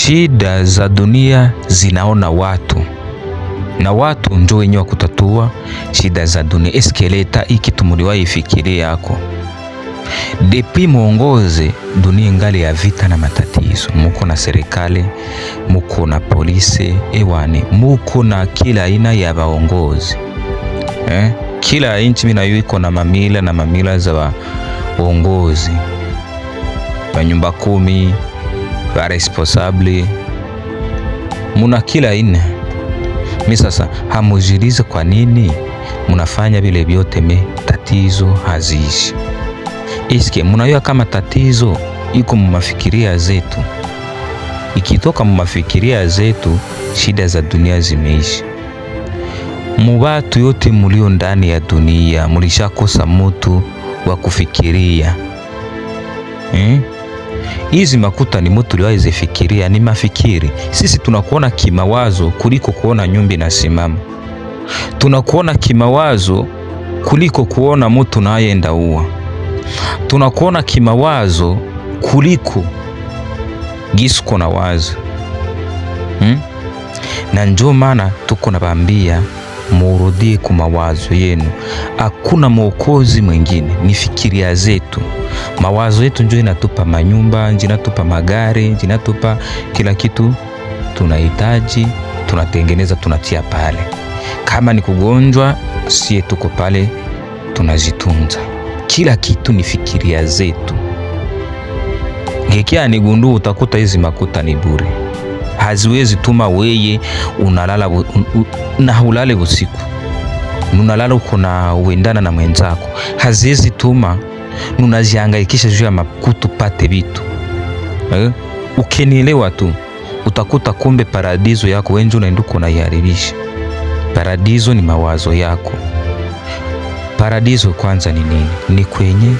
Shida za dunia zinaona watu na watu ndio wenye wa kutatua shida za dunia. Eske leta ikitu muliwahi ifikiria yako? Depi muongoze dunia ngali ya vita na matatizo. Muko na serikali, muko na polisi, muko na kila aina ya waongozi. Kila inchi mina yuko na mamila za waongozi. Nyumba 10 wa responsable. Muna kila aina. Mimi sasa hamujilize kwa nini munafanya vile vyote tatizo haziishi? Iske munajua kama tatizo iko mumafikiria zetu. Ikitoka mumafikiria zetu, shida za dunia zimeishi. Mubatu yote mulio ndani ya dunia mulishakosa mutu wa kufikiria. Hizi makuta ni mutu liwa izifikiria, ni mafikiri. Sisi tunakuona kimawazo kuliko kuona nyumba inasimama. Tunakuona kimawazo kuliko kuona mutu naenda uwa. Tunakuona kimawazo kuliko gisuko na wazo. Na ndio maana tuko nabambia murudie ku mawazo yenu. Hakuna mwokozi mwingine, ni fikiria zetu. Mawazo yetu ndio inatupa manyumba, ndio inatupa magari, ndio inatupa kila kitu tunahitaji, tunatengeneza, tunatia pale. Kama ni kugonjwa, sie tuko pale tunajitunza. Kila kitu ni fikiria zetu. Ngekia ni gundu utakuta hizi makuta ni bure. Haziwezi tuma weye unalala na ulale usiku. Unalala uko na uendana na mwenzako. Haziwezi tuma unajihangaikisha juu ya makutu pate vitu. Ukenielewa tu utakuta kumbe paradiso yako wenje unaenduko na iharibisha. Paradiso ni mawazo yako. Paradiso kwanza ni nini? Ni kwenye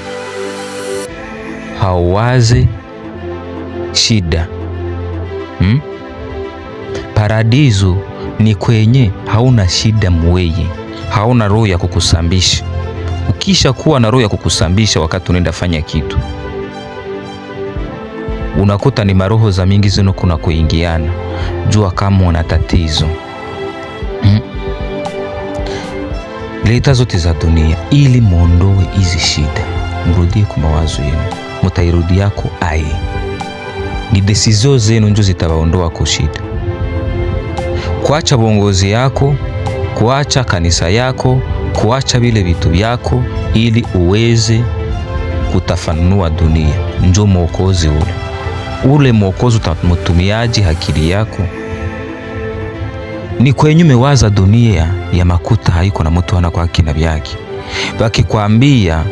hawaze shida. Paradiso ni kwenye hauna shida mweye, hauna roho ya kukusambisha. Ukisha kuwa na roho ya kukusambisha wakati unaenda fanya kitu, unakuta ni maroho za mingi zino kuna kuingiana. Jua kama una tatizo. Leta zote za dunia ili muondoe hizi shida. Mrudie kwa mawazo yenu. Mutairudi yako ni decision zenu ndio zitawaondoa kwa shida. Kuacha bongozi yako, kuacha kanisa yako, kuacha vile vitu vyako ili uweze kutafanua dunia. Ndio mwokozi ule. Ule mwokozi utamutumiaje akili yako? Ni kwenye umewaza dunia ya makuta haiko na mtu ana kwa kina vyake. Wakikwambia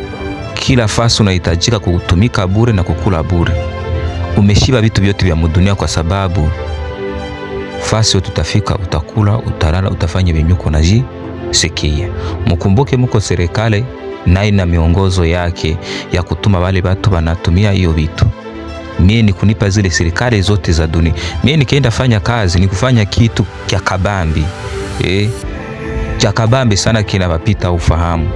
kila fasi unahitajika kutumika bure na kukula bure. Umeshiba vitu vyote vya dunia kwa sababu fasi utafika, utakula, utalala, utafanya vinyuko na sikia. Mkumbuke mko serikali na ina miongozo yake ya kutuma wale watu wanatumia hiyo vitu. Mimi ni kunipa zile serikali zote za dunia. Mimi nikaenda fanya kazi, ni kufanya kitu kia kabambi. Kia kabambi sana kina wapita ufahamu.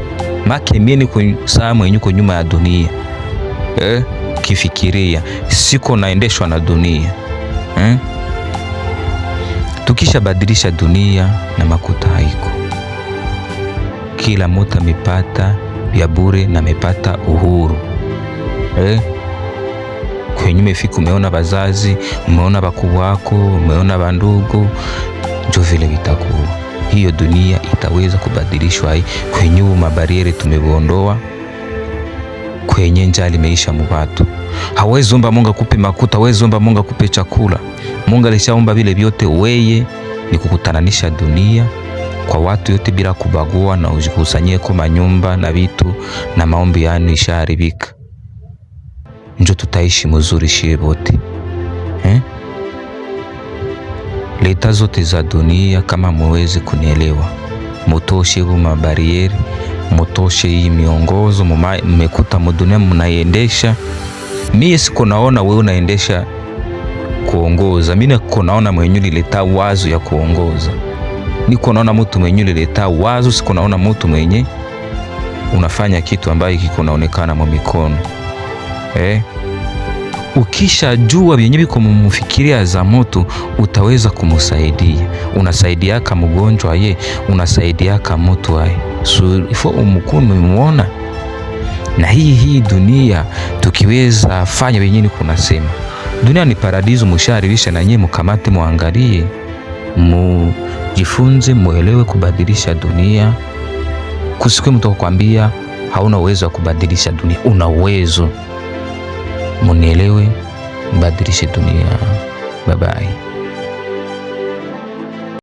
Make mimi ni kusaa mwenyuko nyuma ya dunia. Kifikiria siko naendeshwa na dunia. Tukisha badilisha dunia na makuta haiko. Kila mtu amepata vya bure na amepata uhuru. Kwenye umefika umeona bazazi, umeona bakubwa wako, umeona bandugu, ndio vile vitakuwa. Hiyo dunia itaweza kubadilishwa kwenye mabariere tumeondoa, kwenye njali imeisha mubatu. Hawezi omba Mungu akupe makuta, hawezi omba Mungu akupe chakula. Mungu alishaomba vile vyote, weye ni kukutananisha dunia kwa watu yote bila kubagua, na ujikusanyie kwa manyumba na vitu na maombi yanu isharibika. Njo tutaishi mzuri shie bote. Leta zote za dunia kama muweze kunielewa. Mutoshe mabarieri, mutoshe hii miongozo, mmekuta mudunia mnaiendesha. Mimi siko naona wewe unaendesha kuongoza. Mimi niko naona mwenye leta wazo ya kuongoza. Niko naona mtu mwenye leta wazo, siko naona mtu mwenye unafanya kitu ambaye kiko naonekana mwa mikono. ukishajua vyenye biko mumufikiria za moto, utaweza kumusaidia. Unasaidiaka mgonjwa ye, unasaidiaka mtu aye, so ifo umukunu muona. Na hii dunia tukiweza fanya vyenye kunasema, dunia ni paradiso, musharibisha na nyie mukamate muangalie, mujifunze, muelewe kubadilisha dunia. Kusikwe mtu kukwambia hauna uwezo wa kubadilisha dunia. Una uwezo, munielewe, mbadilishe dunia. Bye bye.